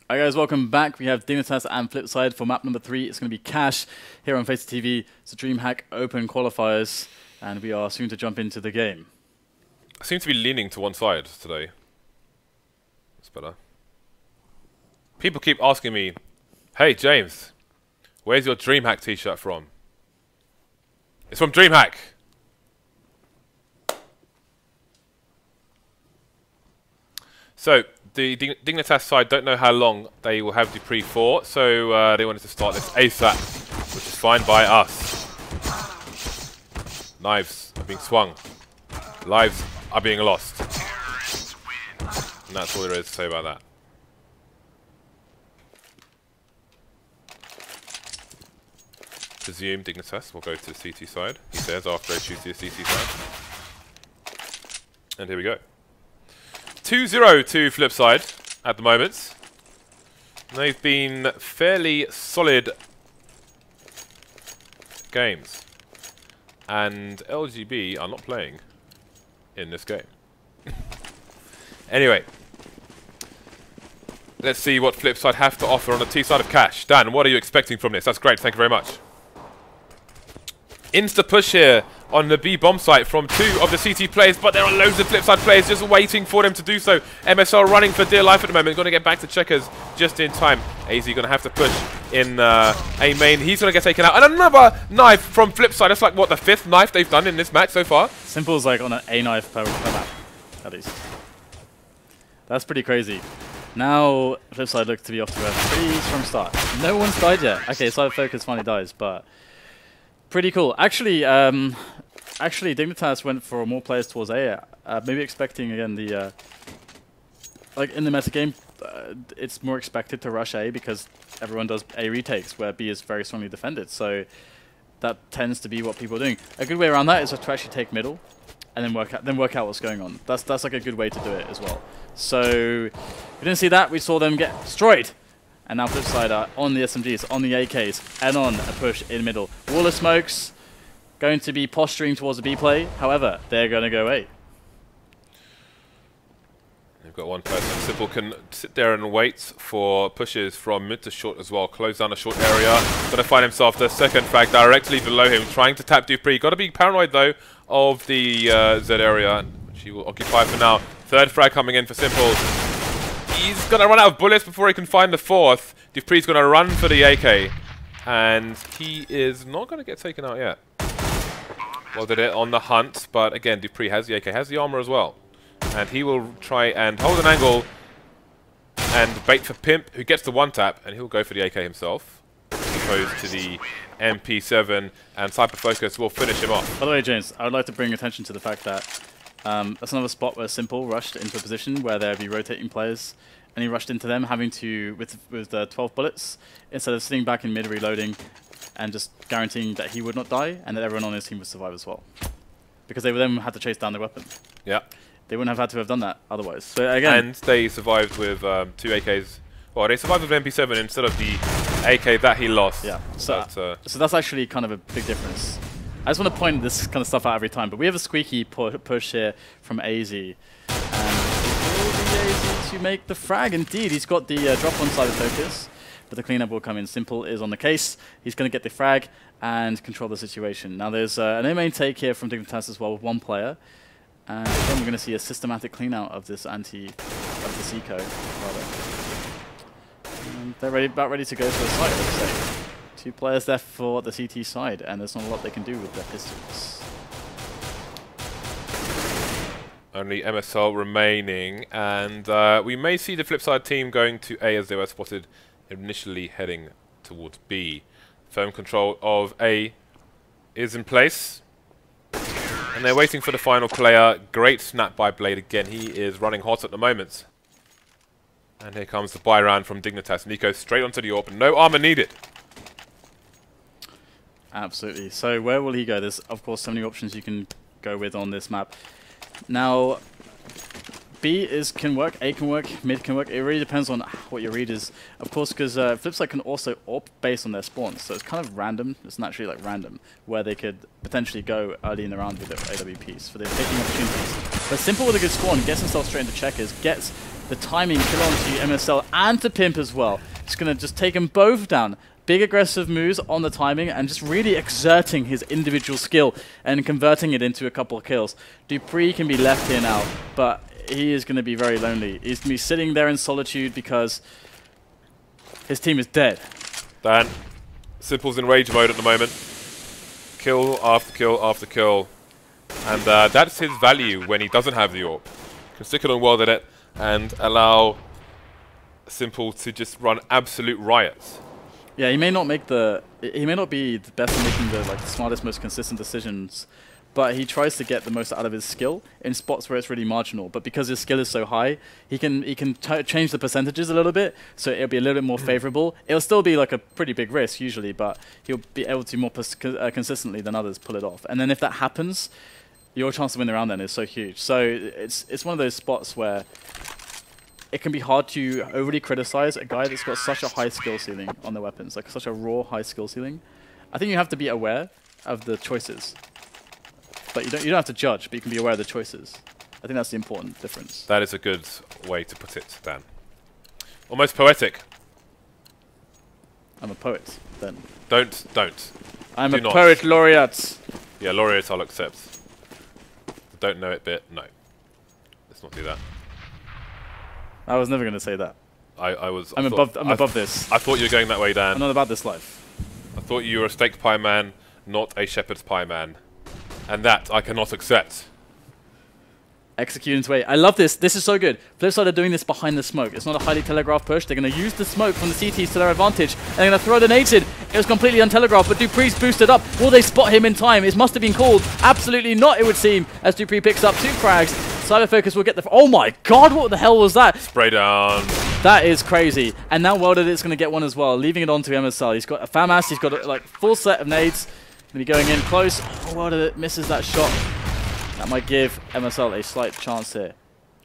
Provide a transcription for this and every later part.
Alright guys, welcome back. We have Dignitas and Flipside for map number 3. It's going to be Cash here on FACEIT TV. It's a DreamHack Open Qualifiers, and we are soon to jump into the game. I seem to be leaning to one side today. That's better. People keep asking me, "Hey James, where's your DreamHack t-shirt from?" It's from DreamHack. So, the Dignitas side don't know how long they will have dupreeh for, so they wanted to start this ASAP, which is fine by us. Knives are being swung. Lives are being lost. And that's all there is to say about that. Presume Dignitas will go to the CT side, he says, after they choose the CT side. And here we go. 2-0 to Flipside at the moment. They've been fairly solid games. And LGB are not playing in this game. Anyway. Let's see what Flipside have to offer on the T side of Cash. Dan, what are you expecting from this? That's great, thank you very much. Insta push here on the B bomb site from 2 of the CT players, but there are loads of Flipside players just waiting for them to do so. MSL running for dear life at the moment, going to get back to checkers just in time. aizy going to have to push in A main. He's going to get taken out. And another knife from Flipside. That's like, what, the 5th knife they've done in this match so far? Simple's like on an A knife per map, at least. That's pretty crazy. Now, Flipside looks to be off to a pretty strong start. No one's died yet. Okay, side focus finally dies, but pretty cool. Actually, Dignitas went for more players towards A. Maybe expecting again the like in the meta game, it's more expected to rush A because everyone does A retakes where B is very strongly defended. So that tends to be what people are doing. A good way around that is to actually take middle and then work out what's going on. That's like a good way to do it as well. So we didn't see that. We saw them get destroyed. And now Flipside are on the SMGs, on the AKs, and on a push in middle. Wall of smokes, going to be posturing towards the B play. However, they're going to go A. They've got one person. Simple can sit there and wait for pushes from mid to short as well. Close down the short area. Going to find himself the second frag directly below him, trying to tap dupreeh. Got to be paranoid though of the Z area, which he will occupy for now. Third frag coming in for Simple. He's going to run out of bullets before he can find the 4th. dupreeh's going to run for the AK. And he is not going to get taken out yet. WorldEdit on the hunt, but again, dupreeh has the AK, has the armor as well. And he will try and hold an angle and bait for Pimp, who gets the 1-tap, and he'll go for the AK himself. As opposed to the MP7, and Cyber Focus will finish him off. By the way, James, I would like to bring attention to the fact that that's another spot where Simple rushed into a position where there'd be rotating players, and he rushed into them, having to, with 12 bullets, instead of sitting back in mid reloading and just guaranteeing that he would not die, and that everyone on his team would survive as well. Because they would then had to chase down their weapon. Yeah. They wouldn't have had to have done that otherwise. So again, and they survived with 2 AKs. Well, they survived with an MP7 instead of the AK that he lost. Yeah. So that's actually kind of a big difference. I just want to point this kind of stuff out every time, but we have a squeaky push here from aizy. And will be aizy to make the frag. Indeed, he's got the drop on side of focus, but the cleanup will come in. Simple is on the case. He's going to get the frag and control the situation. Now there's an A-main take here from Dignitas as well with 1 player. And then we're going to see a systematic clean out of this eco. And they're about ready to go to the site, let's say. 2 players left for the CT side, and there's not a lot they can do with their pistols. Only MSL remaining, and we may see the Flipside team going to A as they were spotted initially heading towards B. Firm control of A is in place. And they're waiting for the final player. Great snap by Blade again. He is running hot at the moment. And here comes the buy round from Dignitas. Nico straight onto the AWP. No armor needed. Absolutely. So where will he go? There's, of course, so many options you can go with on this map. Now, B can work, A can work, mid can work. It really depends on what your read is. Of course, because Flipside can also AWP based on their spawns. So it's kind of random. It's naturally like random, where they could potentially go early in the round with their AWPs for their taking opportunities. But Simple with a good spawn gets himself straight into checkers, gets the timing kill on to MSL and to Pimp as well. It's going to just take them both down. Big aggressive moves on the timing and just really exerting his individual skill and converting it into a couple of kills. dupreeh can be left here now, but he is going to be very lonely. He's going to be sitting there in solitude because his team is dead. Dan, Simple's in rage mode at the moment. Kill after kill after kill. And that's his value when he doesn't have the AWP. Can stick it on WorldEdit and allow Simple to just run absolute riots. Yeah, he may not be the best at making the smartest, most consistent decisions, but he tries to get the most out of his skill in spots where it's really marginal. But because his skill is so high, he can change the percentages a little bit, so it'll be a little bit more favorable. It'll still be like a pretty big risk usually, but he'll be able to more consistently than others pull it off. And then if that happens, your chance to win the round then is so huge. So it's one of those spots where it can be hard to overly criticize a guy that's got such a high skill ceiling on the weapons, like such a raw high skill ceiling. I think you have to be aware of the choices, but you don't have to judge, but you can be aware of the choices. I think that's the important difference. That is a good way to put it, Dan. Almost poetic. I'm a poet, then. Don't. I'm a poet laureate. Yeah, laureate I'll accept. The don't know it bit, no. Let's not do that. I was never going to say that. I'm above this. I thought you were going that way, Dan. I'm not about this life. I thought you were a steak pie man, not a shepherd's pie man. And that I cannot accept. Execute into 8. I love this. This is so good. Flipside are doing this behind the smoke. It's not a highly telegraphed push. They're going to use the smoke from the CTs to their advantage. And they're going to throw the nades in. It was completely untelegraphed, but dupreeh's boosted up. Will they spot him in time? It must have been called. Absolutely not, it would seem, as dupreeh picks up 2 frags. Cyberfocus will get the... Oh my god, what the hell was that? Spray down. That is crazy. And now WorldEdit's going to get one as well, leaving it on to MSL. He's got a FAMAS. He's got a full set of nades. Going to be going in close. Oh, WorldEdit misses that shot. That might give MSL a slight chance here.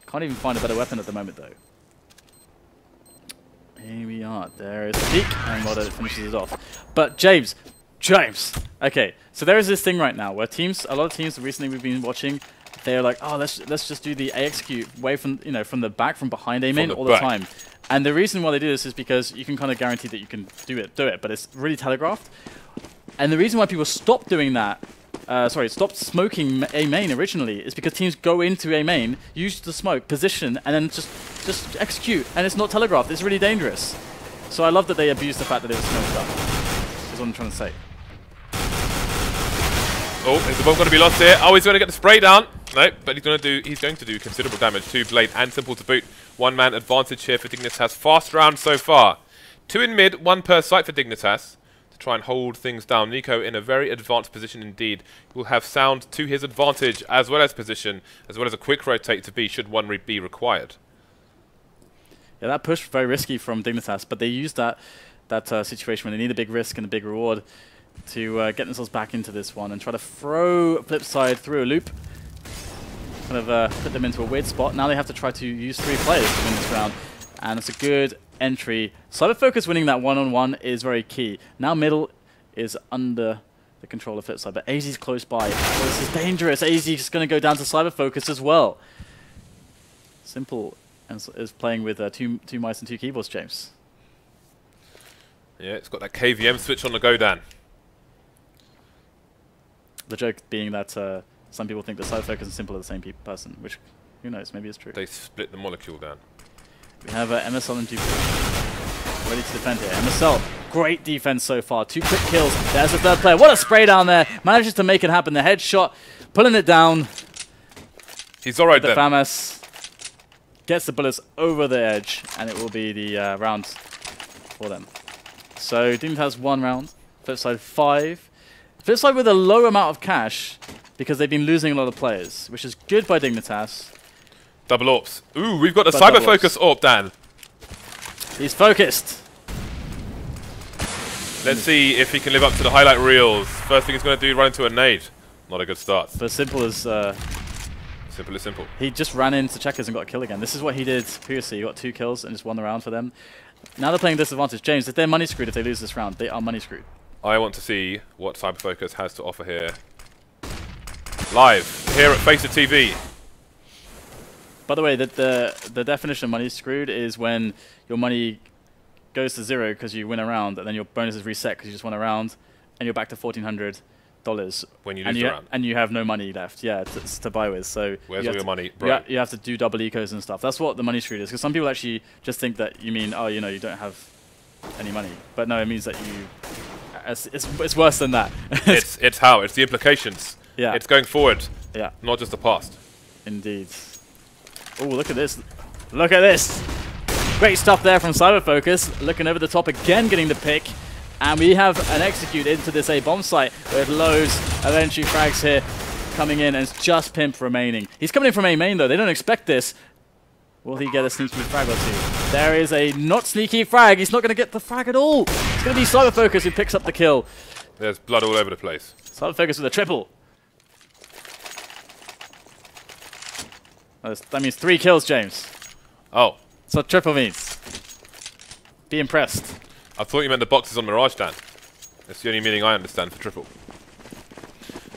Can't even find a better weapon at the moment, though. Here we are. There is the peak, and WorldEdit finishes it off. But James. Okay, so there is this thing right now where a lot of teams recently we've been watching, they're like, oh, let's just do the A execute away from from the back, from behind A main all the time. And the reason why they do this is because you can kind of guarantee that you can do it, but it's really telegraphed. And the reason why people stopped doing that, stopped smoking A main originally, is because teams go into A main, use the smoke, position, and then just execute, and it's not telegraphed. It's really dangerous. So I love that they abuse the fact that it was smoked up. That's what I'm trying to say. Oh, is the bomb going to be lost here? Oh, he's going to get the spray down. No, but he's going to do considerable damage to Blade and Simple to boot. 1-man advantage here for Dignitas. Fast round so far. 2 in mid, 1 per site for Dignitas to try and hold things down. Nico in a very advanced position indeed. He will have sound to his advantage as well as position, as well as a quick rotate to B should one be required. Yeah, that push very risky from Dignitas, but they used that situation when they need a big risk and a big reward to get themselves back into this one and try to throw Flipside through a loop. Kind of put them into a weird spot. Now they have to try to use 3 players to win this round. And it's a good entry. Cyberfocus winning that one-on-one is very key. Now middle is under the control of Flipside, but aizy's close by. Oh, this is dangerous. aizy's going to go down to Cyberfocus as well. Simple is playing with two mice and 2 keyboards, James. Yeah, it's got that KVM switch on the go, Dan. The joke being that some people think that Cyberfocus and Simple are the same person, which, who knows, maybe it's true. They split the molecule down. We have MSL and dupreeh ready to defend here. MSL, great defense so far. 2 quick kills. There's the 3rd player. What a spray down there. Manages to make it happen. The headshot, pulling it down. He's all right then. The FAMAS gets the bullets over the edge, and it will be the round for them. So Dignitas has 1 round. Flipside 5. Flipside with a low amount of cash because they've been losing a lot of players, which is good by Dignitas. Double AWPs. Ooh, we've got the Cyberfocus AWP, Dan. He's focused. Let's see if he can live up to the highlight reels. First thing he's going to do, run into a nade. Not a good start. But Simple is... simple is simple. He just ran into checkers and got a kill again. This is what he did previously. He got 2 kills and just won the round for them. Now they're playing disadvantage. James, if they're money screwed if they lose this round, they are money screwed. I want to see what Cyberfocus has to offer here. Live, here at FACEIT TV. By the way, the definition of money screwed is when your money goes to 0 because you win a round, and then your bonus is reset because you just won a round, and you're back to $1,400 when you lose the round. And you have no money left, yeah, to buy with. So where's all your money, bro? You have to do double ecos and stuff. That's what the money screwed is. Because some people actually just think that you mean, oh, you know, you don't have any money, but no, it means that you. It's worse than that. it's the implications. Yeah. It's going forward. Yeah. Not just the past. Indeed. Oh, look at this! Look at this! Great stuff there from Cyberfocus. Looking over the top again, getting the pick. And we have an execute into this A bomb site with loads of entry frags here coming in, and it's just Pimp remaining. He's coming in from A main though, they don't expect this. Will he get a sneaky frag or two? There is a not sneaky frag, he's not going to get the frag at all. It's going to be Cyberfocus who picks up the kill. There's blood all over the place. Cyberfocus with a triple. That means 3 kills, James. Oh. That's what triple means. Be impressed. I thought you meant the boxes on Mirage, Dan. That's the only meaning I understand for triple.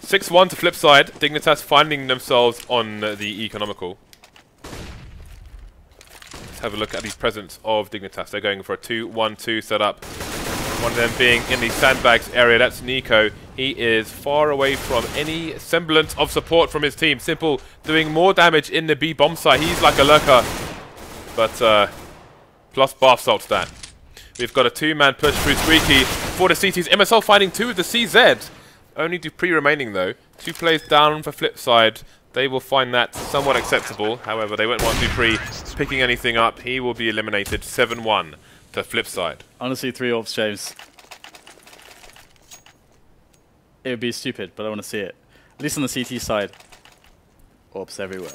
6-1 to Flipside. Dignitas finding themselves on the economical. Let's have a look at the presence of Dignitas. They're going for a 2-1-2 setup. One of them being in the sandbags area. That's Nico. He is far away from any semblance of support from his team. Simple doing more damage in the B bomb site. He's like a lurker. But plus bath salts, Dan. We've got a 2-man push through Squeaky for the CTs. MSL finding 2 with the CZ. Only dupreeh remaining though. 2 plays down for Flipside. They will find that somewhat acceptable. However, they won't want dupreeh picking anything up. He will be eliminated 7-1 to Flipside. Honestly, 3 AWPs, James. It would be stupid, but I want to see it. At least on the CT side. AWPs everywhere.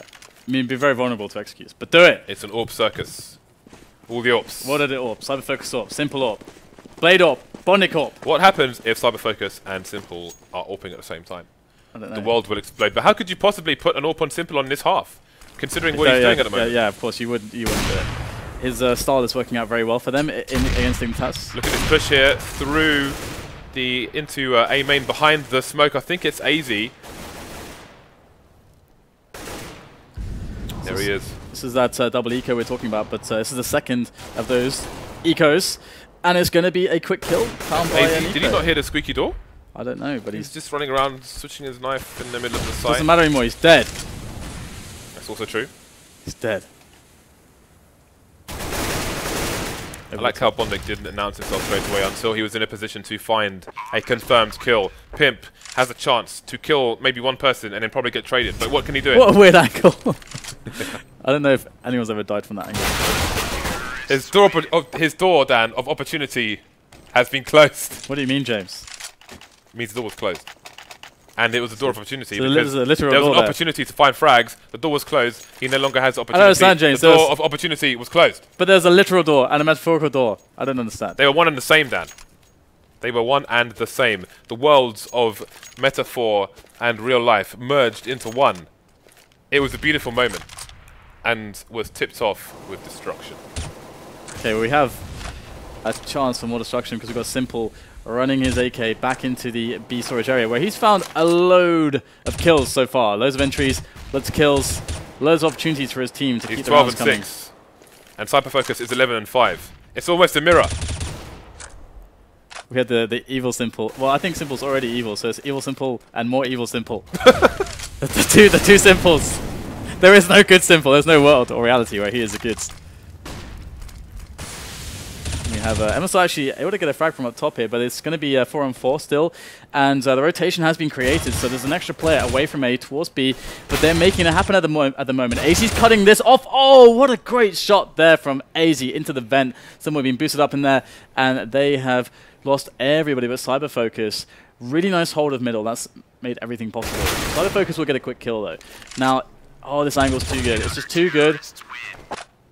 I mean, it'd be very vulnerable to executes, but do it! It's an AWP circus. All the AWPs. WorldEdit AWP, Cyberfocus AWP, Simple AWP, Blade AWP, bondik AWP. What happens if Cyberfocus and Simple are AWPing at the same time? I don't know. The world will explode. But how could you possibly put an AWP on Simple on this half, considering what he's doing at the moment? Yeah, of course, you wouldn't do it. His style is working out very well for them against Dignitas. Look at this push here through into A main behind the smoke. I think it's aizy. There he is. This is that double eco we're talking about, but this is the second of those ecos, and it's going to be a quick kill found by Did he not hear the squeaky door? I don't know, but he's just running around switching his knife in the middle of the site. Doesn't matter anymore, he's dead. That's also true. He's dead. I like how bondik didn't announce himself straight away until he was in a position to find a confirmed kill. Pimp has a chance to kill maybe one person and then probably get traded, but what can he do? What a weird angle. I don't know if anyone's ever died from that angle. His door, Dan, of opportunity has been closed. What do you mean, James? It means the door was closed. And it was a door of opportunity so because there was an opportunity to find frags. The door was closed. He no longer has opportunity. I don't understand, James. The door of opportunity was closed. But there's a literal door and a metaphorical door. I don't understand. They were one and the same, Dan. They were one and the same. The worlds of metaphor and real life merged into one. It was a beautiful moment and was tipped off with destruction. Okay, well, we have a chance for more destruction because we've got Simple running his AK back into the B storage area where he's found a load of kills so far. Loads of entries, loads of kills, loads of opportunities for his team to keep the rounds coming. He's 12 and 6. And Cyberfocus is 11 and 5. It's almost a mirror. We had the evil Simple. Well, I think Simple's already evil, so it's evil Simple and more evil Simple. the two Simples. There is no good Simple. There's no world or reality where he is the good. We have MSL actually able to get a frag from up top here, but it's going to be 4-on-4 still, and the rotation has been created, so there's an extra player away from A towards B, but they're making it happen at the moment. aizy's cutting this off. Oh, what a great shot there from aizy into the vent. Someone being boosted up in there, and they have lost everybody but Cyberfocus. Really nice hold of middle. That's made everything possible. Cyberfocus will get a quick kill though. Now, oh, this angle's too good. It's just too good.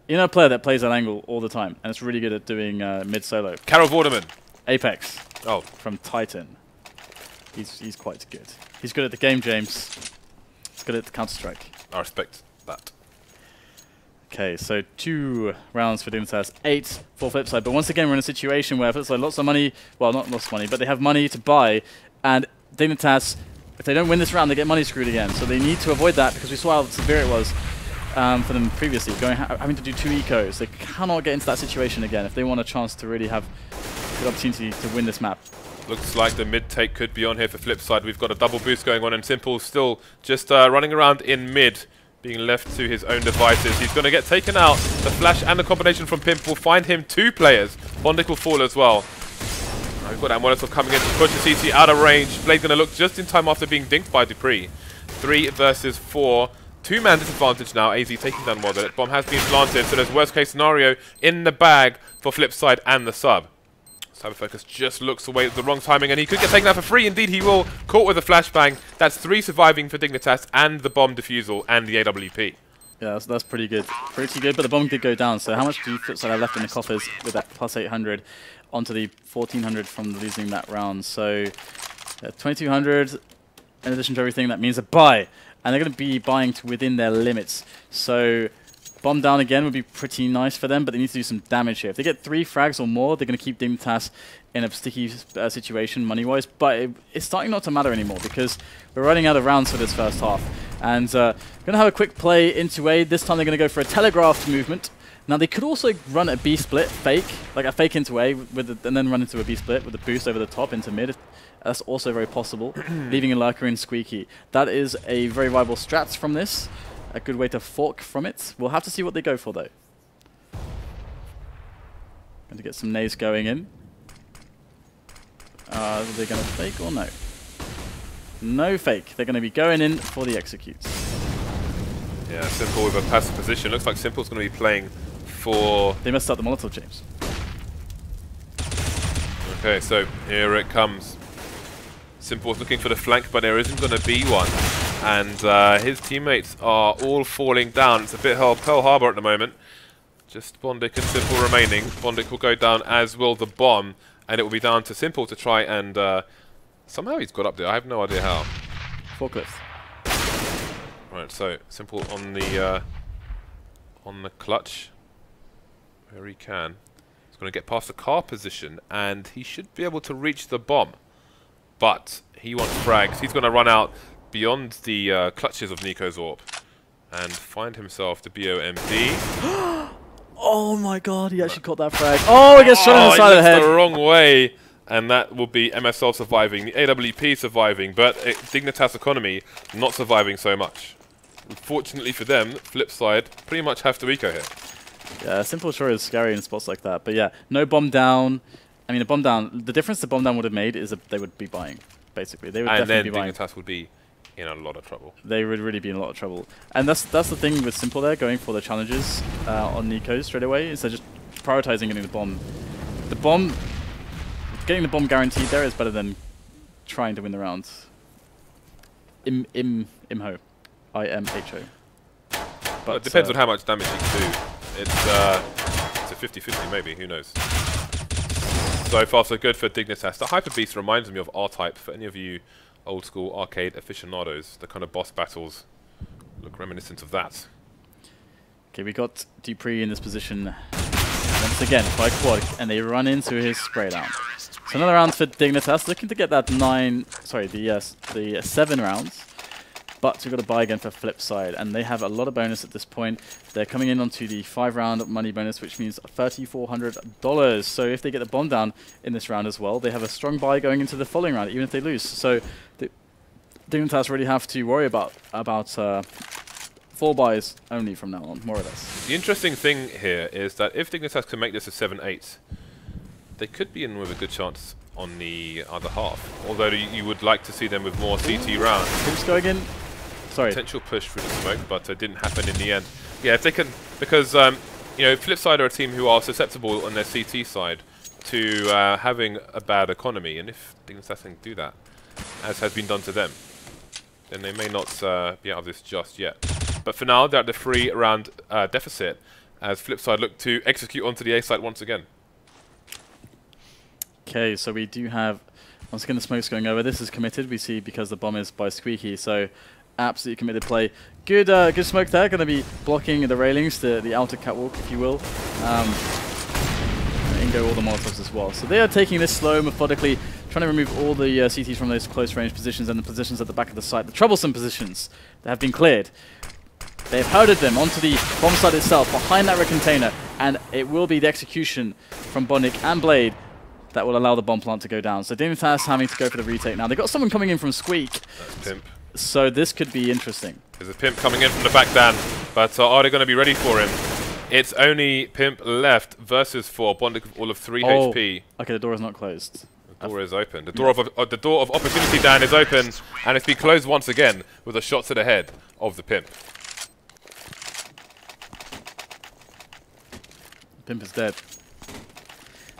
You know a player that plays that angle all the time, and it's really good at doing mid-solo. Karol Vorderman. Apex. Oh. From Titan. He's quite good. He's good at the game, James. He's good at the Counter-Strike. I respect that. Okay, so 2 rounds for Dignitas, 8 for Flipside. But once again, we're in a situation where Flipside lots of money, well, not lots of money, but they have money to buy, and Dignitas, if they don't win this round, they get money screwed again. So they need to avoid that because we saw how severe it was for them previously, having to do 2 ecos. They cannot get into that situation again if they want a chance to really have a good opportunity to win this map. Looks like the mid take could be on here for Flipside. We've got a double boost going on, and Simple still just running around in mid, being left to his own devices. He's going to get taken out. The flash and the combination from Pimp will find him 2 players. bondik will fall as well. We've got that Markelov coming in to push the CT out of range. Blade's going to look just in time after being dinked by dupreeh. 3 versus 4. 2-man disadvantage now. aizy taking down WorldEdit. Bomb has been planted, so there's worst case scenario in the bag for Flipside and the sub. Cyberfocus just looks away at the wrong timing, and he could get taken out for free. Indeed, he will. Caught with a flashbang. That's 3 surviving for Dignitas and the bomb defusal and the AWP. Yeah, that's pretty good. Pretty good, but the bomb did go down. So how much do Flipside have left in the coffers with that plus 800 onto the 1400 from losing that round? So 2200 in addition to everything, that means a buy. And they're going to be buying to within their limits. So bomb down again would be pretty nice for them, but they need to do some damage here. If they get 3 frags or more, they're going to keep Dignitas in a sticky situation money-wise. But it's starting not to matter anymore because we're running out of rounds for this first half. And going to have a quick play into A. This time they're going to go for a telegraphed movement. Now they could also run a B split, fake, like a fake into A, and then run into a B split with a boost over the top into mid. That's also very possible, leaving a lurker in squeaky. That is a very viable strat from this. A good way to fork from it. We'll have to see what they go for though. Going to get some nades going in. Are they going to fake or no? No fake. They're going to be going in for the executes. Yeah, Simple with a passive position. Looks like Simple's going to be playing for... They must start the Molotov, James. Okay, so here it comes. Simple's looking for the flank, but there isn't going to be one. And his teammates are all falling down. It's a bit Pearl Harbor at the moment. Just bondik and Simple remaining. bondik will go down, as will the bomb. And it will be down to Simple to try and... somehow he's got up there. I have no idea how. Forklift. Right, so Simple on the clutch where he can. He's going to get past the car position, and he should be able to reach the bomb. But he wants frags. He's going to run out beyond the clutches of Nico's AWP and find himself the BOMD. Oh my god, he actually caught that frag. Oh, he gets shot in the side of the head. The wrong way. And that will be MSL surviving, the AWP surviving, but Dignitas Economy not surviving so much. Unfortunately for them, Flipside pretty much have to eco here. Yeah, Simple sure is scary in spots like that. But yeah, no bomb down. I mean, a bomb down, the difference the bomb down would have made is that they would be buying, basically. They would definitely be buying. And then Dignitas would be in a lot of trouble. They would really be in a lot of trouble. And that's the thing with Simple there, going for the challenges on Nico straight away, is they're just prioritizing getting the bomb. Getting the bomb guaranteed there is better than trying to win the round. Imho. I-M-H-O. Well, it depends on how much damage you can do. It's a 50-50 maybe, who knows. So far so good for Dignitas. The Hyper Beast reminds me of R-Type. For any of you old school arcade aficionados, the kind of boss battles look reminiscent of that. Okay, we got dupreeh in this position once again by quad, and they run into his spray down. So another round for Dignitas, looking to get that 7 rounds. But we've got to buy again for Flipside, and they have a lot of bonus at this point. They're coming in onto the 5-round money bonus, which means $3,400. So if they get the bomb down in this round as well, they have a strong buy going into the following round, even if they lose. So Dignitas really have to worry about 4 buys only from now on, more or less. The interesting thing here is that if Dignitas can make this a 7-8, they could be in with a good chance on the other half. Although you would like to see them with more CT rounds. Pimp's going in. Sorry. Potential push through the smoke, but it didn't happen in the end. Yeah, if they can, because you know, Flipside are a team who are susceptible on their CT side to having a bad economy, and if Dignitas can do that, as has been done to them, then they may not be out of this just yet. But for now, they're at the 3-round deficit, as Flipside look to execute onto the A site once again. Okay, so we do have, once again, the smoke's going over. This is committed, we see, because the bomb is by Squeaky, so absolutely committed play. Good good smoke there, going to be blocking the railings, the outer catwalk, if you will. And go all the Molotovs as well. So they are taking this slow, methodically, trying to remove all the CTs from those close range positions and the positions at the back of the site, the troublesome positions that have been cleared. They've herded them onto the bomb site itself, behind that red container, and it will be the execution from bondik and Blade that will allow the bomb plant to go down. So Dignitas having to go for the retake now. They've got someone coming in from Squeak. That's Pimp. So this could be interesting. There's a Pimp coming in from the back, Dan, but are they going to be ready for him? It's only Pimp left versus 4. bondik with all of 3 HP. Okay, the door is not closed. The door is open. The door of opportunity, Dan, is open, and it's been closed once again with a shot to the head of the Pimp. Pimp is dead.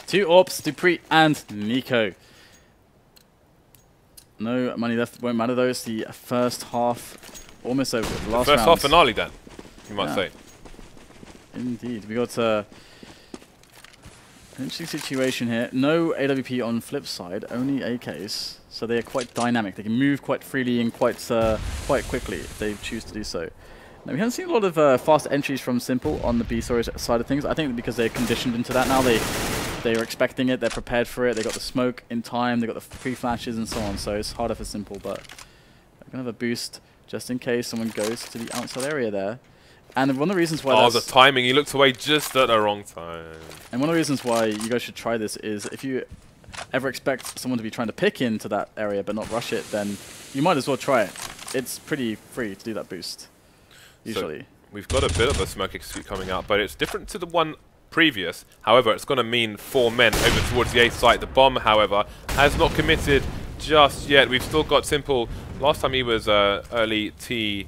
2 AWPs, dupreeh and Nico. No money left, won't matter though. It's the first half almost over. The last first round. half finale, Dan, you might say. Indeed. We got an interesting situation here. No AWP on Flipside, only AKs. So they are quite dynamic. They can move quite freely and quite quickly if they choose to do so. Now, we haven't seen a lot of fast entries from Simple on the B side of things. I think because they're conditioned into that now. They are expecting it. They're prepared for it. They got the smoke in time. They got the pre-flashes and so on. So it's harder for Simple, but they're gonna have a boost just in case someone goes to the outside area there. And one of the reasons why the timing. He looked away just at the wrong time. And one of the reasons why you guys should try this is if you ever expect someone to be trying to pick into that area but not rush it, then you might as well try it. It's pretty free to do that boost, usually. So we've got a bit of a smoke execute coming out, but it's different to the one previous. However, it's going to mean 4 men over towards the A site. The bomb, however, has not committed just yet. We've still got Simple. Last time he was early T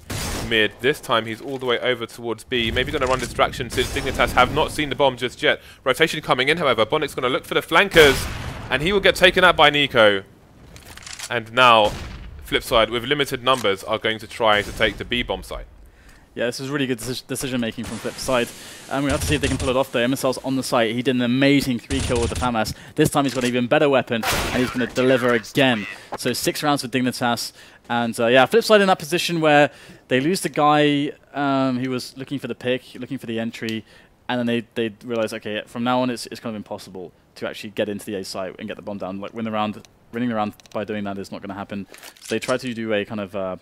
mid. This time he's all the way over towards B. Maybe going to run distraction since Dignitas have not seen the bomb just yet. Rotation coming in, however. bondik's going to look for the flankers, and he will get taken out by Nico. And now, Flipside, with limited numbers, are going to try to take the B bomb site. Yeah, this is really good decision making from Flipside. And we have to see if they can pull it off there. MSL's on the site. He did an amazing 3-kill with the FAMAS. This time he's got an even better weapon, and he's going to deliver again. So 6 rounds for Dignitas. And yeah, Flipside in that position where they lose the guy who was looking for the pick, looking for the entry, and then they realize, okay, from now on it's kind of impossible to actually get into the A site and get the bomb down. Like winning the round by doing that is not going to happen. So they try to do a kind of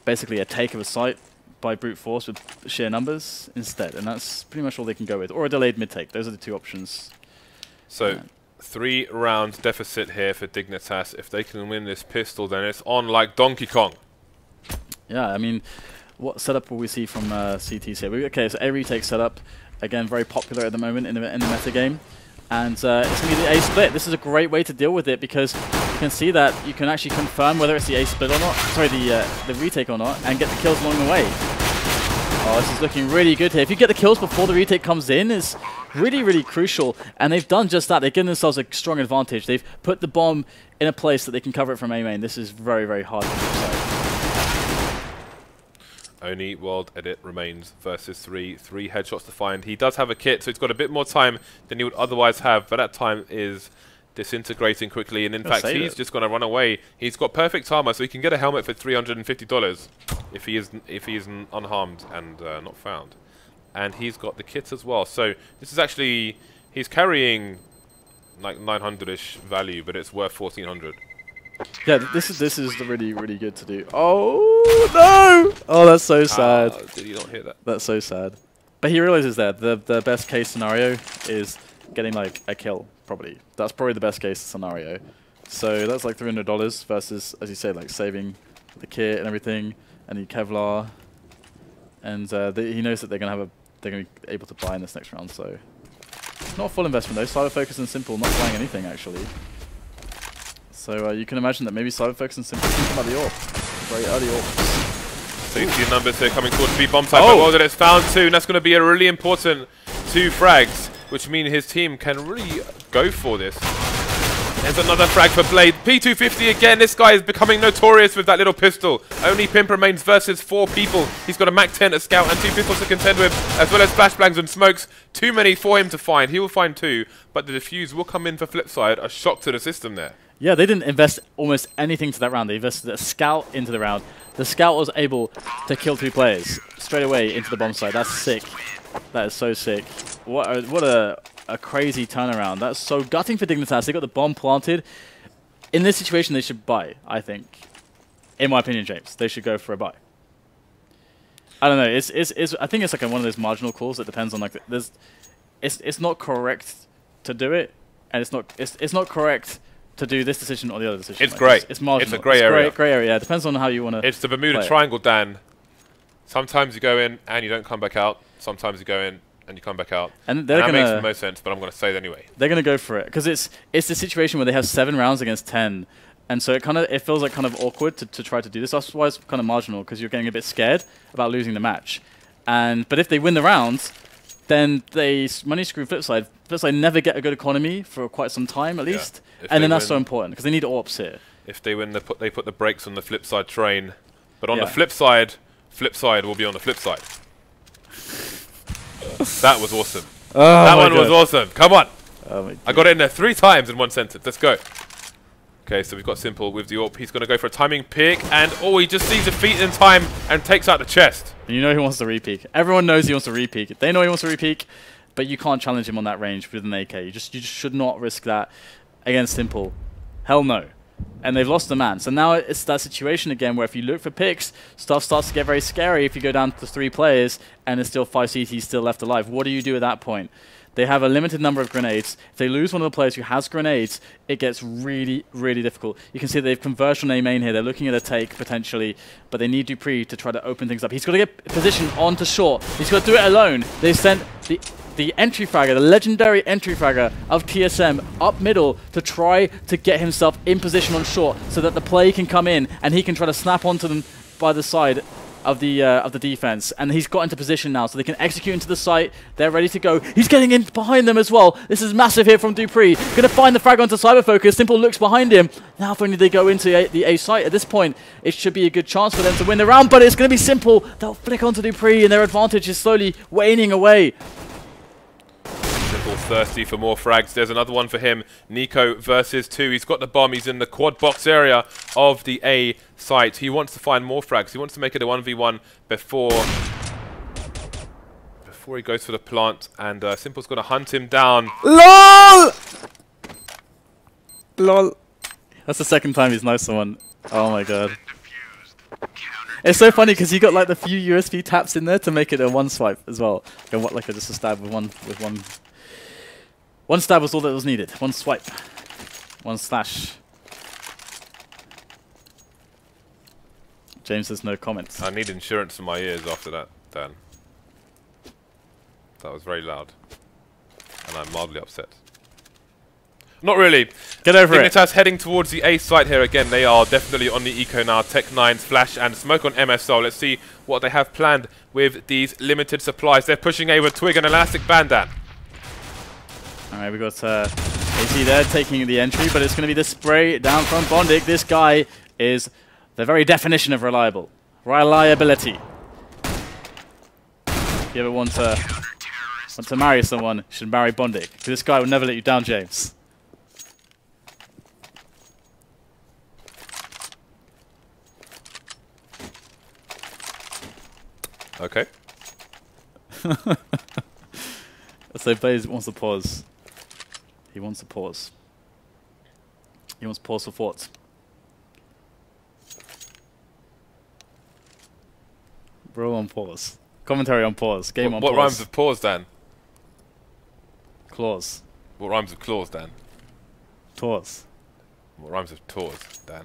basically a take of a site by brute force with sheer numbers instead, and that's pretty much all they can go with, or a delayed mid take. Those are the 2 options. So 3 round deficit here for Dignitas. If they can win this pistol, then it's on like Donkey Kong. Yeah, I mean, what setup will we see from CTs here? Okay, so a retake setup, again very popular at the moment in the meta game, and it's going to be the A split. This is a great way to deal with it because you can see that you can actually confirm whether it's the A split or not, sorry, the retake or not, and get the kills along the way. Oh, this is looking really good here. If you get the kills before the retake comes in, it's really, really crucial. And they've done just that. They've given themselves a strong advantage. They've put the bomb in a place that they can cover it from A main. This is very, very hard to do. Only WorldEdit remains versus 3 headshots to find. He does have a kit, so he's got a bit more time than he would otherwise have, but that time is disintegrating quickly, and in fact he's just going to run away. He's got perfect armor, so he can get a helmet for $350 if he is unharmed and not found. And he's got the kit as well. So this is actually, he's carrying like 900-ish value, but it's worth 1400. Yeah, this is really, really good to do. Oh no! Oh, that's so sad. Did you not hear that? That's so sad. But he realizes that the best case scenario is getting like a kill. Probably. That's probably the best case scenario. So that's like $300 versus, as you say, like saving the kit and everything, and the Kevlar. And he knows that they're gonna be able to buy in this next round. So not a full investment though. Cyber Focus and Simple not buying anything actually. So you can imagine that maybe Cyber Focus and Simple think about the AWP. Very early AWPs. So you see the numbers here coming towards B bomb side. Oh, well, that it's found 2, and that's going to be a really important 2 frags, which mean his team can really go for this. There's another frag for Blade. P250 again. This guy is becoming notorious with that little pistol. Only Pimp remains versus 4 people. He's got a MAC-10, a Scout, and 2 pistols to contend with, as well as flashbangs and smokes. Too many for him to find. He will find 2, but the defuse will come in for Flipside. A shock to the system there. Yeah, they didn't invest almost anything to that round. They invested a Scout into the round. The Scout was able to kill 3 players straight away into the bomb site. That's sick. That is so sick. What a crazy turnaround. That's so gutting for Dignitas. They got the bomb planted. In this situation, they should buy, I think. In my opinion, James. They should go for a buy. I don't know. I think it's like one of those marginal calls that depends on like it's not correct to do it, and it's not correct to do this decision or the other decision. It's like, great. It's marginal. It's a grey area. Grey area. Yeah, it depends on how you want to. It's the Bermuda Triangle, Dan. Sometimes you go in and you don't come back out. Sometimes you go in and you come back out. And that makes the most sense, but I'm going to say it anyway. They're going to go for it because it's the situation where they have 7 rounds against 10. And so it feels like kind of awkward to try to do this. That's why it's kind of marginal, because you're getting a bit scared about losing the match. But if they win the round, then they money screw Flipside. Flipside never get a good economy for quite some time at least. And then that's so important because they need AWPs here. If they win, they put the brakes on the Flipside train. But on the flip side, Flipside will be on the flip side. That was awesome. That one was awesome. Come on. I got it in there 3 times in one sentence. Let's go. Okay, so we've got Simple with the AWP. He's going to go for a timing pick, and he just sees the feet in time and takes out the chest. You know he wants to re-peek. Everyone knows he wants to re-peek. They know he wants to re-peek, but you can't challenge him on that range with an AK. You just should not risk that against Simple. Hell no. And they've lost the man. So now it's that situation again where if you look for picks, stuff starts to get very scary if you go down to 3 players and there's still 5 CTs still left alive. What do you do at that point? They have a limited number of grenades. If they lose one of the players who has grenades, it gets really, really difficult. You can see they've converged on A main here. They're looking at a take, potentially, but they need dupreeh to try to open things up. He's got to get positioned onto short. He's got to do it alone. They've sent the entry fragger, the legendary entry fragger of TSM up middle to try to get himself in position on short so that the play can come in and he can try to snap onto them by the side of the defense, and he's got into position now, so they can execute into the site. They're ready to go. He's getting in behind them as well. This is massive here from dupreeh. Going to find the frag onto Cyberfocus. Simple looks behind him. Now if only they go into the A site. At this point, it should be a good chance for them to win the round, but it's going to be Simple. They'll flick onto dupreeh, and their advantage is slowly waning away. Simple thirsty for more frags. There's another one for him. Nico versus 2. He's got the bomb. He's in the quad box area of the A site. He wants to find more frags. He wants to make it a 1v1 before he goes for the plant. And Simple's going to hunt him down. LOL! LOL. That's the second time he's knifed someone. Oh my god. It's so funny because he got like the few USP taps in there to make it a 1 swipe as well. Like just a stab with one. One stab was all that was needed. 1 swipe. 1 slash. James says no comments. I need insurance in my ears after that, Dan. That was very loud. And I'm mildly upset. Not really. Get over it. Dignitas heading towards the A site here again. They are definitely on the eco now. Tech9's flash and smoke on MSL. Let's see what they have planned with these limited supplies. They're pushing A with Twig and Elastic Bandit. Alright, we got aizy there taking the entry, but it's going to be the spray down from bondik. This guy is the very definition of reliable. Reliability. If you ever want to marry someone, you should marry bondik. Because this guy will never let you down, James. Okay. So Blaze wants to pause. He wants to pause. He wants pause for thoughts. Bro on pause. Commentary on pause. Game on pause. What rhymes with pause, Dan? Clause. What rhymes with clause, Dan? Tours. What rhymes with tours, Dan?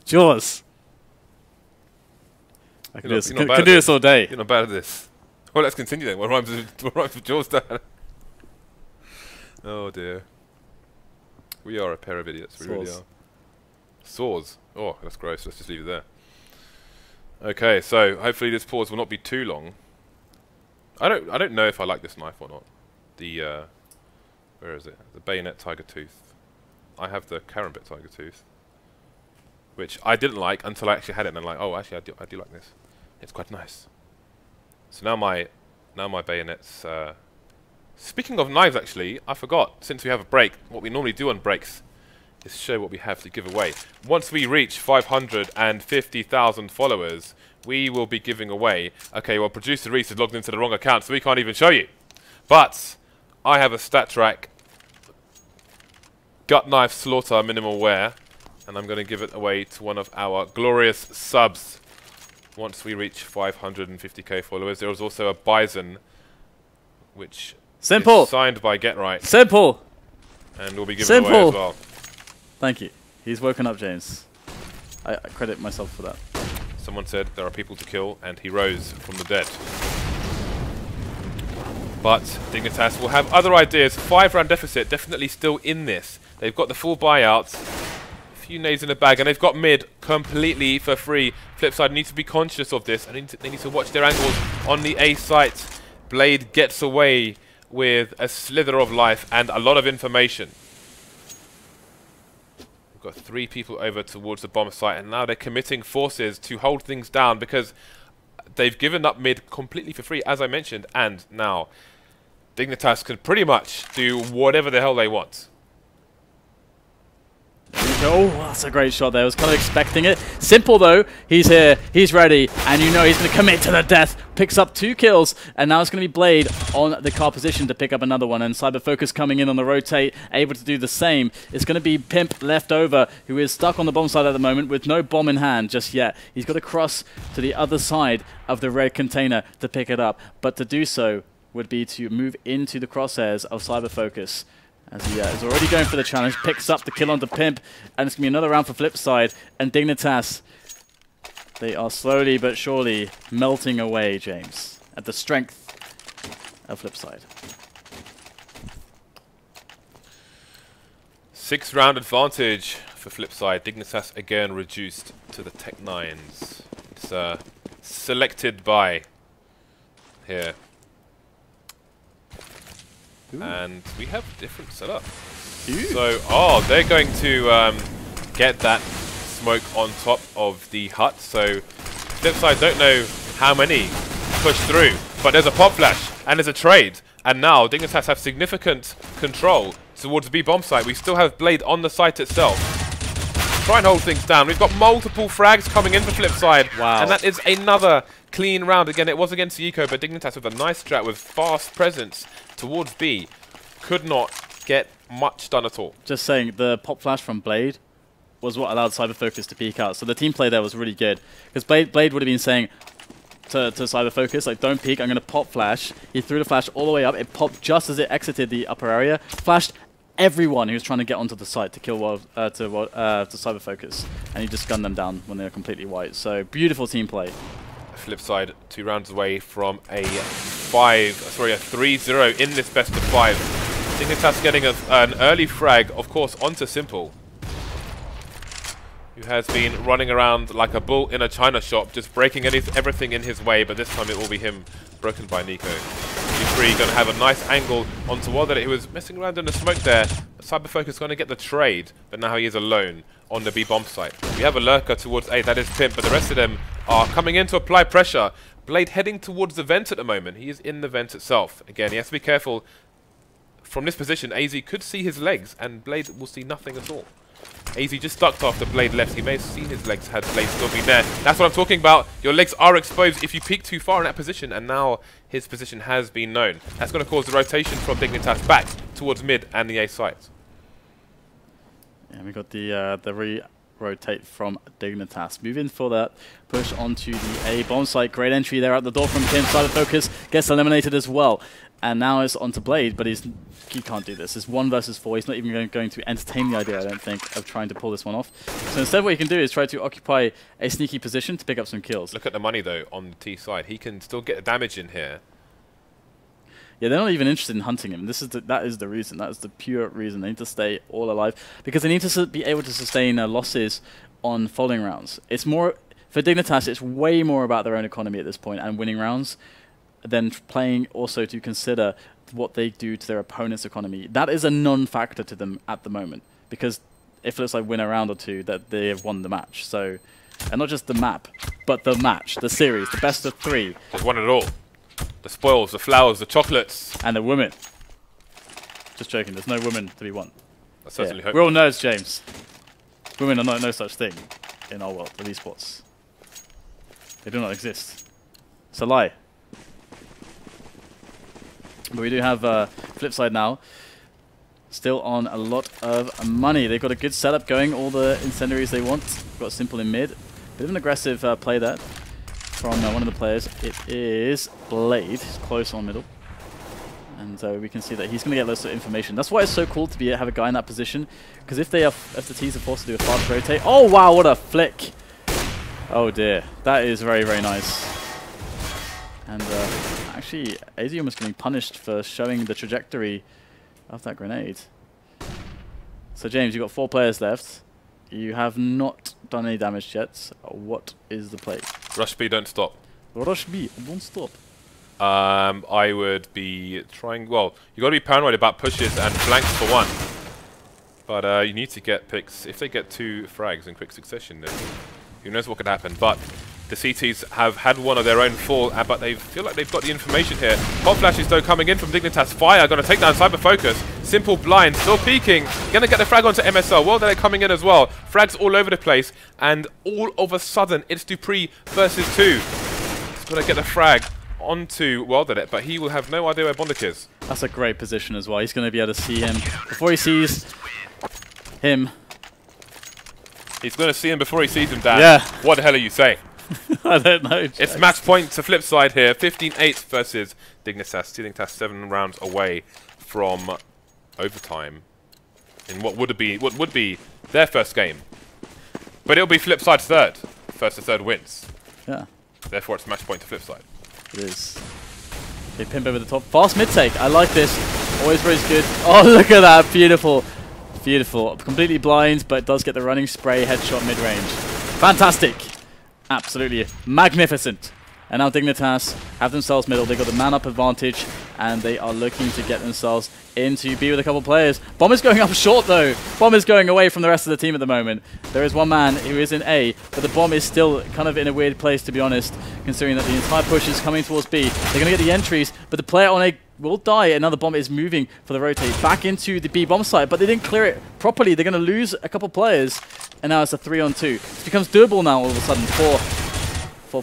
Jaws. I can do this all day. You're not bad at this. Well, let's continue then. What rhymes with Jaws, Dan? Oh dear. We are a pair of idiots. We really are. Saws. Oh, that's gross. Let's just leave it there. Okay, so hopefully this pause will not be too long. I don't know if I like this knife or not. The where is it? The bayonet tiger tooth. I have the Karambit tiger tooth, which I didn't like until I actually had it, and I'm like, oh, actually, I do like this. It's quite nice. So now my bayonets. Speaking of knives, actually, I forgot. Since we have a break, what we normally do on breaks is show what we have to give away. Once we reach 550,000 followers, we will be giving away. Okay, well, producer Reese is logged into the wrong account, so we can't even show you. But I have a stat track gut knife slaughter minimal wear. and I'm going to give it away to one of our glorious subs. Once we reach 550k followers, there was also a Bison, which Simple. is signed by Get Right. Simple. And will be given away as well. Thank you. He's woken up, James. I credit myself for that. Someone said there are people to kill, and he rose from the dead. But Dignitas will have other ideas. 5-round deficit, definitely still in this. They've got the full buyouts, a few nades in the bag, and they've got mid completely for free. Flipside need to be conscious of this, and they need to watch their angles on the A site. Blade gets away with a slither of life and a lot of information. We've got 3 people over towards the bomb site, and now they're committing forces to hold things down because they've given up mid completely for free, as I mentioned, and now Dignitas can pretty much do whatever the hell they want. Oh, that's a great shot there. I was kind of expecting it. Simple, though. He's here. He's ready. And you know he's going to commit to the death. Picks up 2 kills. And now it's going to be Blade on the car position to pick up another one. And Cyberfocus coming in on the rotate, able to do the same. It's going to be Pimp left over, who is stuck on the bomb side at the moment with no bomb in hand just yet. He's got to cross to the other side of the red container to pick it up. But to do so would be to move into the crosshairs of Cyberfocus. As he is already going for the challenge, picks up the kill onto Pimp, and it's going to be another round for Flipside. And Dignitas, they are slowly but surely melting away, James, at the strength of Flipside. 6-round advantage for Flipside. Dignitas again reduced to the Tech 9s. It's selected by here. Ooh. And we have a different setup. Ooh. So, they're going to get that smoke on top of the hut. So, Flipside don't know how many push through, but there's a pop flash and there's a trade. And now Dignitas have significant control towards the B bomb site. We still have Blade on the site itself. Try and hold things down. We've got multiple frags coming in for Flipside. Wow. And that is another clean round. Again, it was against Nico, but Dignitas with a nice strat with fast presence towards B could not get much done at all. Just saying, the pop flash from Blade was what allowed Cyberfocus to peek out. So the team play there was really good. Because Blade would have been saying to Cyberfocus, like, don't peek, I'm going to pop flash. He threw the flash all the way up. It popped just as it exited the upper area. Flashed everyone who was trying to get onto the site to kill to Cyberfocus. And he just gunned them down when they were completely white. So beautiful team play. Flipside 2 rounds away from a 3-0 in this best of 5. Dignitas getting an early frag, of course, onto Simple, who has been running around like a bull in a china shop, just breaking everything in his way, but this time it will be him broken by Nico. dupreeh going to have a nice angle onto WorldEdit, who was messing around in the smoke there. Cyberfocus going to get the trade, but now he is alone on the B bomb site. We have a lurker towards A, that is Pimp, but the rest of them are coming in to apply pressure. Blade heading towards the vent at the moment. He is in the vent itself. Again, he has to be careful. From this position, aizy could see his legs, and Blade will see nothing at all. aizy just ducked after Blade left. He may have seen his legs had Blade still been there. That's what I'm talking about. Your legs are exposed if you peek too far in that position, and now his position has been known. That's going to cause the rotation from Dignitas back towards mid and the A site. Yeah, we got the re-rotate from Dignitas. Moving for that push onto the A bomb site. Great entry there at the door from Pimp. Cyberfocus gets eliminated as well. And now it's onto Blade, but he can't do this. It's 1 versus 4. He's not even going to entertain the idea, I don't think, of trying to pull this one off. So instead what he can do is try to occupy a sneaky position to pick up some kills. Look at the money, though, on the T side. He can still get the damage in here. Yeah, they're not even interested in hunting him. That is the reason. That is the pure reason. They need to stay all alive because they need to be able to sustain losses on following rounds. It's more, for Dignitas, it's way more about their own economy at this point and winning rounds than playing also to consider what they do to their opponent's economy. That is a non-factor to them at the moment because if it's like win a round or two, that they have won the match. So, and not just the map, but the match, the series, the best of 3. They've won it all. The spoils, the flowers, the chocolates. And the women. Just joking, there's no women to be won. I certainly hope. We're all nerds, James. Women are not no such thing in our world of esports. They do not exist. It's a lie. But we do have Flipside now. still on a lot of money. They've got a good setup going, all the incendiaries they want. Got Simple in mid. Bit of an aggressive play there from one of the players. It is Blade. He's close on middle. And we can see that he's going to get lots of information. That's why it's so cool to have a guy in that position. Because if the T's are forced to do a fast rotate... Oh, wow, what a flick. Oh, dear. That is very, very nice. And actually, aizy almost getting punished for showing the trajectory of that grenade. So, James, you've got 4 players left. You have not done any damage yet. What is the play? Rush B, don't stop. Rush B, don't stop. I would be trying... Well, you got to be paranoid about pushes and flanks for one. But you need to get picks. If they get 2 frags in quick succession, then who knows what could happen. But the CTs have had one of their own fall, but they feel like they've got the information here. Hot flashes, though, coming in from Dignitas. Fire, going to take down Cyber Focus. Simple blind, still peeking. Going to get the frag onto MSL. Well, they're coming in as well. Frags all over the place. And all of a sudden, it's dupreeh versus 2. He's going to get the frag onto WorldEdit, but he will have no idea where bondik is. That's a great position as well. He's going to be able to see him before he sees him. He's going to see him before he sees him, Dan. Yeah. What the hell are you saying? I don't know. It's match point to Flipside here. 15-8 versus Dignitas. Dignitas 7 rounds away from overtime in what would be their first game. But it'll be Flipside's third. First to third wins. Yeah. Therefore, it's match point to Flipside. It is. They Pimp over the top. Fast mid take. I like this. Always very good. Oh, look at that. Beautiful. Beautiful. Completely blind, but does get the running spray headshot mid-range. Fantastic. Absolutely magnificent. And now Dignitas have themselves middle. They've got the man-up advantage, and they are looking to get themselves into B with a couple players. Bomb is going up short, though. Bomb is going away from the rest of the team at the moment. There is one man who is in A, but the bomb is still kind of in a weird place, to be honest, considering that the entire push is coming towards B. They're going to get the entries, but the player on A will die. Another bomb is moving for the rotate back into the B bomb site, but they didn't clear it properly. They're going to lose a couple players, and now it's a 3-on-2. It becomes doable now all of a sudden for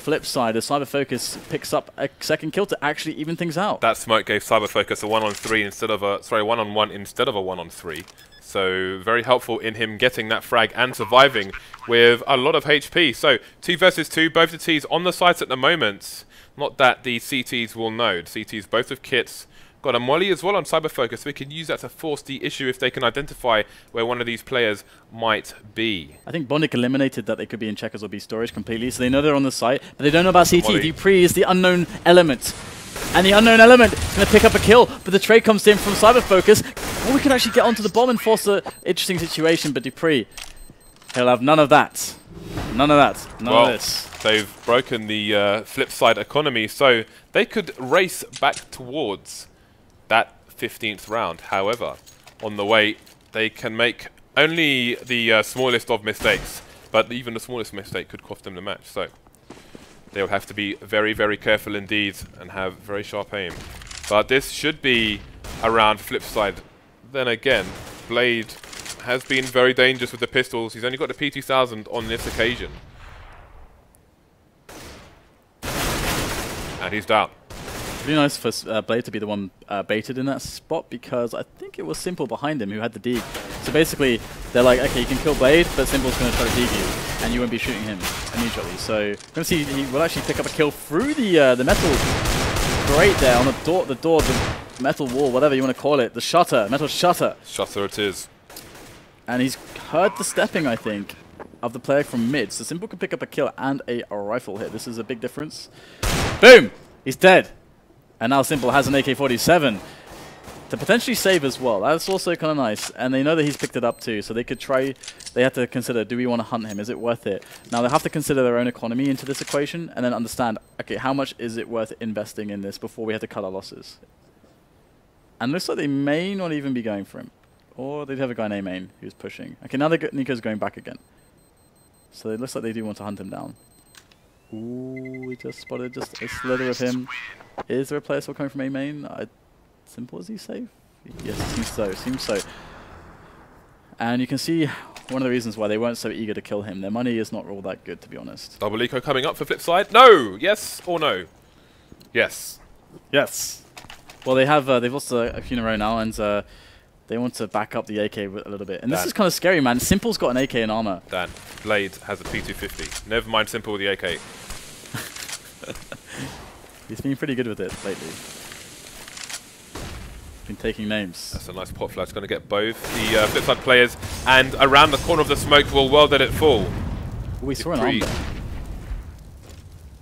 Flipside as Cyber Focus picks up a second kill to actually even things out. That smoke gave Cyber Focus a 1-on-3 instead of a 1-on-1 instead of a 1-on-3. So very helpful in him getting that frag and surviving with a lot of HP. So 2 versus 2, both the T's on the sites at the moment. Not that the CTs will know. The CTs both with kits. Got a molly as well on Cyber Focus. We can use that to force the issue if they can identify where one of these players might be. I think bondik eliminated that they could be in checkers or B storage completely, so they know they're on the site, but they don't know about CT. dupreeh is the unknown element. And the unknown element is going to pick up a kill, but the trade comes in from Cyber Focus. Well, we can actually get onto the bomb and force an interesting situation, but dupreeh, he'll have none of that. None of that. None of this. They've broken the Flipside economy, so they could race back towards that 15th round. However, on the way, they can make only the smallest of mistakes, but even the smallest mistake could cost them the match. So they'll have to be very, very careful indeed and have very sharp aim. But this should be a round for Flipside. Then again, Blade has been very dangerous with the pistols. He's only got the P2000 on this occasion. And he's down. Really nice for Blade to be the one baited in that spot, because I think it was Simple behind him who had the dig. So basically, they're like, okay, you can kill Blade, but Simple's going to try to dig you, and you won't be shooting him immediately. So we're going to see he will actually pick up a kill through the metal grate there on the metal wall, whatever you want to call it, the shutter, metal shutter. Shutter it is. And he's heard the stepping, I think, of the player from mid. So Simple can pick up a kill and a rifle hit. This is a big difference. Boom! He's dead. And now Simple has an AK-47 to potentially save as well. That's also kind of nice. And they know that he's picked it up too, so they could try... They have to consider, do we want to hunt him? Is it worth it? Now they have to consider their own economy into this equation and then understand, okay, how much is it worth investing in this before we have to cut our losses? And looks like they may not even be going for him. Or they'd have a guy named Main who's pushing. Okay, now Nico's going back again. So it looks like they do want to hunt him down. Ooh, we just spotted just a slither of him. Is there a player still coming from A main? Simple, is he safe? Yes, it seems so. Seems so. And you can see one of the reasons why they weren't so eager to kill him. Their money is not all that good, to be honest. Double eco coming up for Flipside. No! Yes or no? Yes. Yes. Well, they've lost a few in a row now, and They want to back up the AK a little bit. And this is kind of scary, man. Simple's got an AK in armor. Dan, Blade has a P250. Never mind Simple with the AK. He's been pretty good with it lately. Been taking names. That's a nice pot flash. Going to get both the Flipside players. And around the corner of the smoke will WorldEdit fall. Oh, he saw an arm there.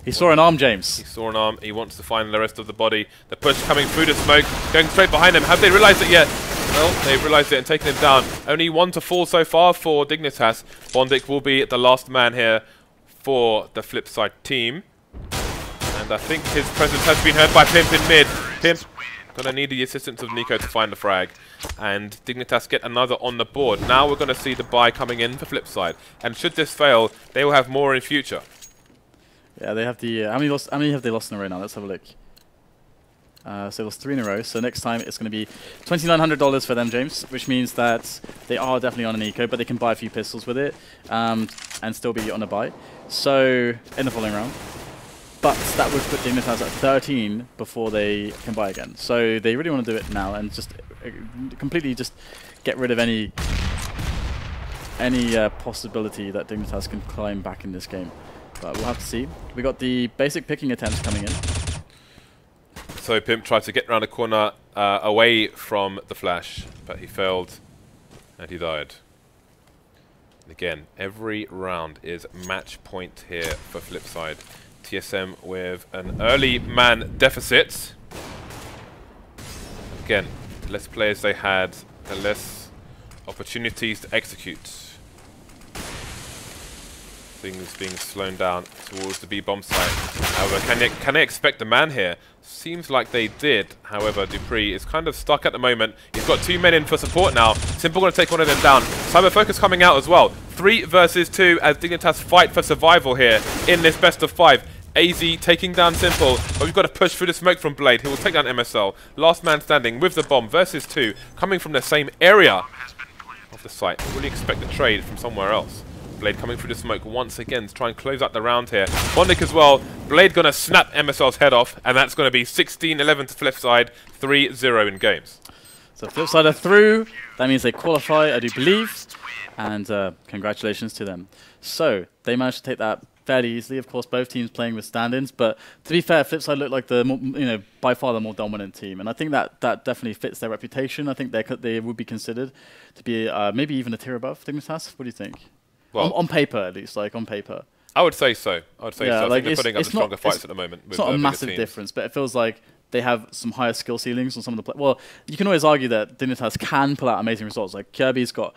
He saw an arm, James. He saw an arm. He wants to find the rest of the body. The push coming through the smoke, going straight behind him. Have they realized it yet? Well, they've realized it and taken him down. Only one to fall so far for Dignitas. bondik will be the last man here for the Flipside team. And I think his presence has been heard by Pimp in mid. Pimp gonna need the assistance of Nico to find the frag. And Dignitas get another on the board. Now we're gonna see the buy coming in for Flipside. And should this fail, they will have more in future. Yeah, they have the... how many have they lost in a row now? Let's have a look. So they lost 3 in a row. So next time it's going to be $2,900 for them, James, which means that they are definitely on an eco, but they can buy a few pistols with it and still be on a buy. So in the following round. But that would put Dignitas at 13 before they can buy again. So they really want to do it now and just completely just get rid of any possibility that Dignitas can climb back in this game. But we'll have to see. We got the basic picking attempts coming in. So Pimp tried to get around the corner away from the flash, but he failed and he died. And again, every round is match point here for Flipside. TSM with an early man deficit. Again, the less players they had, the less opportunities to execute. Things being slowed down towards the B-bomb site. However, can they expect a man here? Seems like they did. However, dupreeh is kind of stuck at the moment. He's got 2 men in for support now. Simple going to take one of them down. Cyber Focus coming out as well. 3 versus 2 as Dignitas fight for survival here in this best of 5. aizy taking down Simple, but we've got to push through the smoke from Blade. He will take down MSL. Last man standing with the bomb versus 2, coming from the same area of the site. Really expect a trade from somewhere else. Blade coming through the smoke once again to try and close out the round here. bondik as well. Blade going to snap MSL's head off, and that's going to be 16-11 to Flipside, 3-0 in games. So Flipside are through. That means they qualify, I do believe. And congratulations to them. So they managed to take that fairly easily. Of course, both teams playing with stand-ins. But to be fair, Flipside looked like the by far the more dominant team, and I think that definitely fits their reputation. I think they would be considered to be maybe even a tier above Dignitas. What do you think? Well, on paper, at least, like on paper. I would say so. I would say so. I think they're putting up the stronger fights at the moment. It's not a massive difference, but it feels like they have some higher skill ceilings on some of the well, you can always argue that Dignitas can pull out amazing results. Like Kirby's got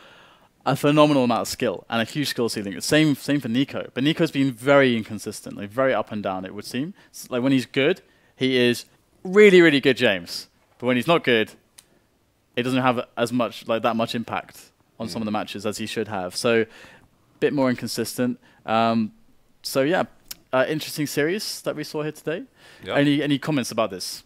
a phenomenal amount of skill and a huge skill ceiling. Same for Nico. But Nico's been very inconsistent, like very up and down, it would seem. It's like when he's good, he is really, really good, James. But when he's not good, it doesn't have as much, like that much impact on some of the matches as he should have. So bit more inconsistent. So yeah, interesting series that we saw here today. Yep. Any comments about this?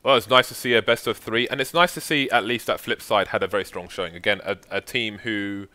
Well, it's nice to see a best of 3, and it's nice to see at least that Flipside had a very strong showing. Again, a team who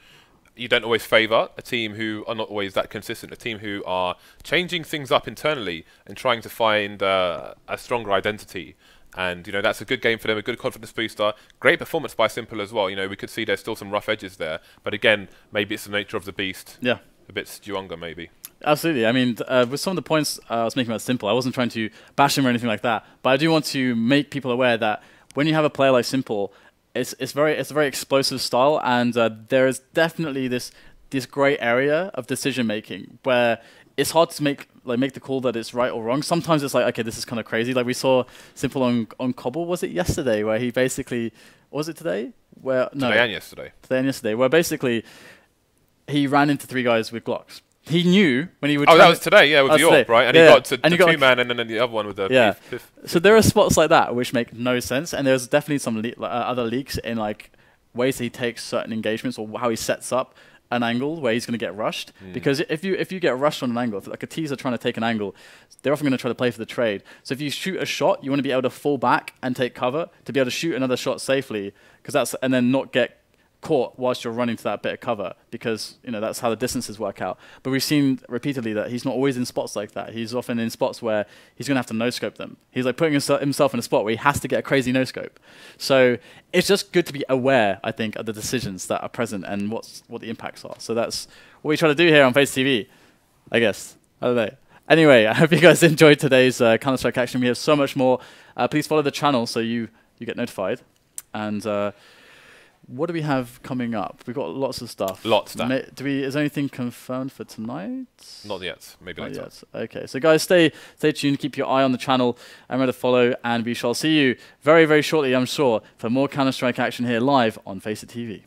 you don't always favour, a team who are not always that consistent, a team who are changing things up internally and trying to find a stronger identity. And, that's a good game for them, a good confidence booster. Great performance by Simple as well. We could see there's still some rough edges there. But again, maybe it's the nature of the beast. Yeah. A bit stronger, maybe. Absolutely. I mean, with some of the points I was making about Simple, I wasn't trying to bash him or anything like that. But I do want to make people aware that when you have a player like Simple, it's a very explosive style. And there is definitely this grey area of decision-making where it's hard to make the call that it's right or wrong. Sometimes it's like, okay, this is kind of crazy. Like we saw Simple on Cobble, was it yesterday, where he basically, was it today? Where no, today and yesterday. Today and yesterday, where basically he ran into 3 guys with Glocks. He knew when he would. Oh, that was today, yeah, with York, right? And he got to the 2-man, and then the other one with the fifth. So there are spots like that which make no sense, and there's definitely some other leaks in like ways that he takes certain engagements or how he sets up an angle where he's going to get rushed. Because if you get rushed on an angle, if like a teaser trying to take an angle, they're often going to try to play for the trade. So if you shoot a shot, you want to be able to fall back and take cover to be able to shoot another shot safely, and then not get caught whilst you're running to that bit of cover, because that's how the distances work out. But we've seen repeatedly that he's not always in spots like that. He's often in spots where he's going to have to no-scope them. He's like putting himself in a spot where he has to get a crazy no-scope. So it's just good to be aware, I think, of the decisions that are present and what the impacts are. So that's what we try to do here on FACEIT TV, I guess. I don't know. Anyway, I hope you guys enjoyed today's Counter-Strike action. We have so much more. Please follow the channel so you get notified. And what do we have coming up? We've got lots of stuff. Lots. Is anything confirmed for tonight? Not yet. Maybe later. Not yet. Okay, so guys, stay tuned. Keep your eye on the channel. And remember to follow. And we shall see you very, very shortly, I'm sure, for more Counter-Strike action here live on FACEIT TV.